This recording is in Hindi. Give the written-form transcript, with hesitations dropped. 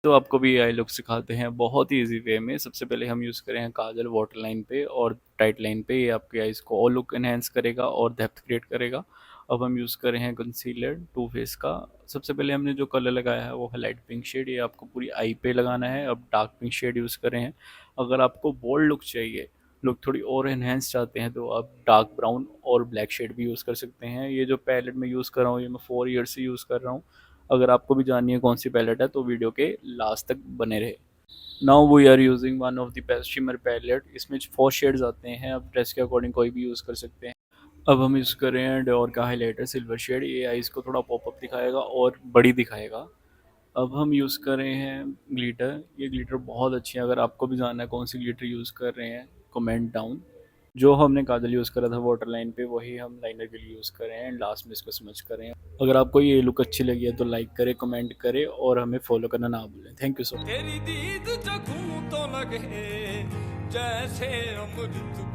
तो आपको भी आई लुक सिखाते हैं बहुत ही ईजी वे में। सबसे पहले हम यूज़ करें हैं काजल वाटर लाइन पे और टाइट लाइन पे। ये आपके आईज को और लुक एनहेंस करेगा और डेप्थ क्रिएट करेगा। अब हम यूज़ करें हैं कंसीलर टू फेस का। सबसे पहले हमने जो कलर लगाया है वो है लाइट पिंक शेड। ये आपको पूरी आई पे लगाना है। अब डार्क पिंक शेड यूज़ करें हैं। अगर आपको बोल्ड लुक चाहिए, लुक थोड़ी और एनहेंस चाहते हैं, तो आप डार्क ब्राउन और ब्लैक शेड भी यूज़ कर सकते हैं। ये जो पैलेट मैं यूज़ कर रहा हूँ ये मैं 4 ईयर से यूज़ कर रहा हूँ। अगर आपको भी जाननी है कौन सी पैलेट है तो वीडियो के लास्ट तक बने रहे। Now we are using one of the best shimmer palette. इसमें 4 शेड्स आते हैं, आप ड्रेस के अकॉर्डिंग कोई भी यूज़ कर सकते हैं। अब हम यूज़ कर रहे हैं डियोर का हाइलाइटर सिल्वर शेड। ये आईज को थोड़ा पॉपअप दिखाएगा और बड़ी दिखाएगा। अब हम यूज़ कर रहे हैं ग्लिटर। ये ग्लिटर बहुत अच्छी है। अगर आपको भी जानना है कौन सी ग्लिटर यूज़ कर रहे हैं, कमेंट डाउन। जो हमने काजल यूज़ करा था वाटर लाइन पे वही हम लाइनर के लिए यूज़ कर रहे हैं। लास्ट में इसको समझ कर रहे हैं। अगर आपको ये लुक अच्छी लगी है तो लाइक करें, कमेंट करें और हमें फॉलो करना ना भूलें। Thank you so much. तेरी दीद जगूं तो लगे जैसे अमृत